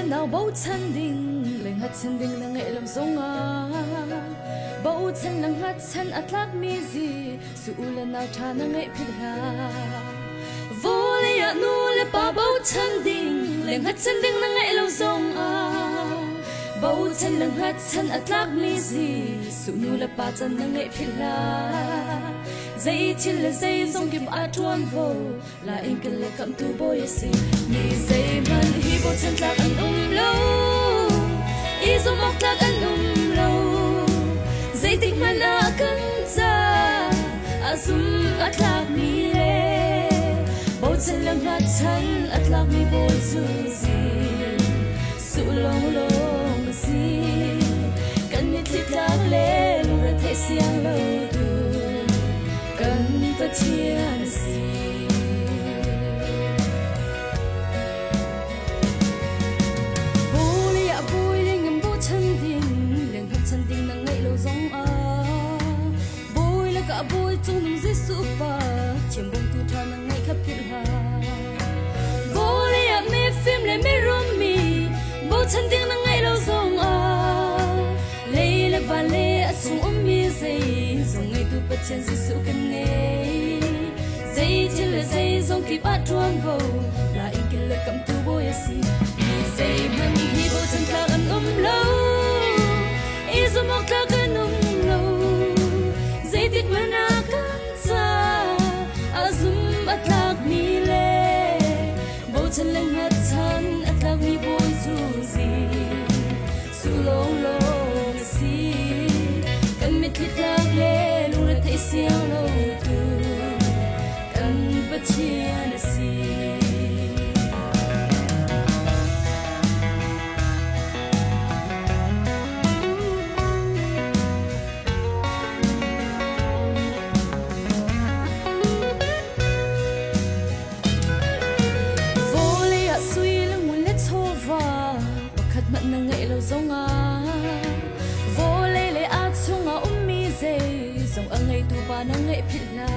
nào bầu chân đình lên hát chân đình là nghệ lòng sông à bầu chân là hát chân at lắc mi gì su lên nào thà là nghệ phết ha vô li à nu le pa bầu chân đình lên hát chân đình là nghệ lòng sông à bầu chân là hát chân at lắc mi gì su nu le pa chân là nghệ phết ha dây chân là dây dòng kịp a tuan vô là anh cần là cầm tu bôi xì mi dây man hi bầu chân lạc ăn lâu y dòng mọc lạc ăn lâu dây tích man a cân cha a zum at lạc mi le bầu chân là ngắt chân at lạc mi bôi zu gì su long long gì cần mi tích lạc le lu ra thấy xiang lâu cần bất chia gì bùi li à bùi li ngầm bùi chân đình liền hát chân đình nang ngày lâu giống à bùi là cả bùi trong nung dưới sụp ba chiêm bông tu thà nang ngày khắp thiên hà bùi li à mê phim lại mê rom mi bùi chân đình nang ngày lâu giống à lê là và lê à sung mi dây dùng ngày tu bất chân dưới sụp cần nghe dây chân là dây dòng kịp bắt chuông vô là anh kia là cầm tu bôi xì mi dây man hi bầu chân ta ăn lâu y dòng mọc ta ăn lâu dây tiếc mà na cắn xa a zum at lạc mi le bầu chân lưng hát chân at lạc mi bôi du gì su long long xì cần mi thịt lạc le lu ra thấy xiang lâu chia na si vô li a suy lưng muốn lết chova bakhat mat na ngai lo zonga vô li le a chunga mi ze zong angai tu pa na ngai phila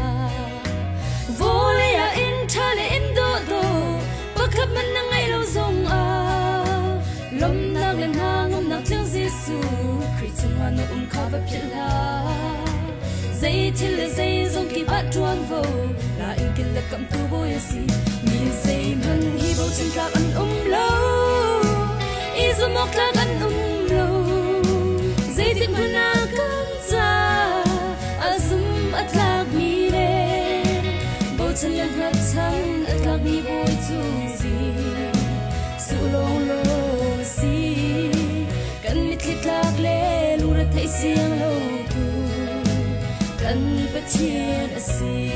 vô li à in tha le in do do bakhat man na ngai lo zong a lom nak len ha ngom nak chang Giêsu Christ man no kha va phila dây til le dây zong ki bat tuan vo la in kin le kam tu boy si mi dây man hi bo chân ka an lâu y zo mok la an lâu dây tik man na kan cha azum at lag mi chân lên hát chân at lạc mi bôi zu gì su long lo gì cần mi thịt lạc le lu ra thấy xiang lâu tu cần bất chia gì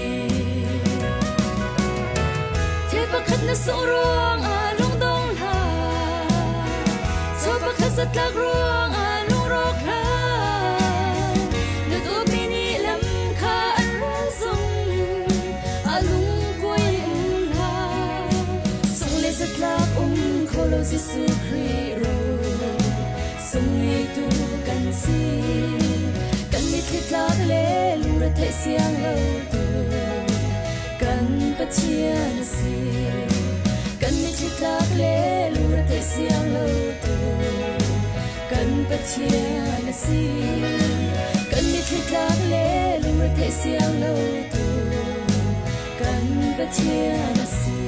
thế bắc khát na sâu ruộng à long đông hà cho bắc khát rất lạc ruộng à long rok hà nước u mini lắm khá ăn rong rất lạc kholo Giêsu Christ sung ngày tu cần gì cần mi thịt lạc lê lu ra thấy xiang lâu tu cần bất chia gì cần mi thịt lạc lê lu ra thấy xiang lâu tu cần bất chia gì cần mi thịt lạc lê lu ra thấy xiang lâu tu cần bất chia gì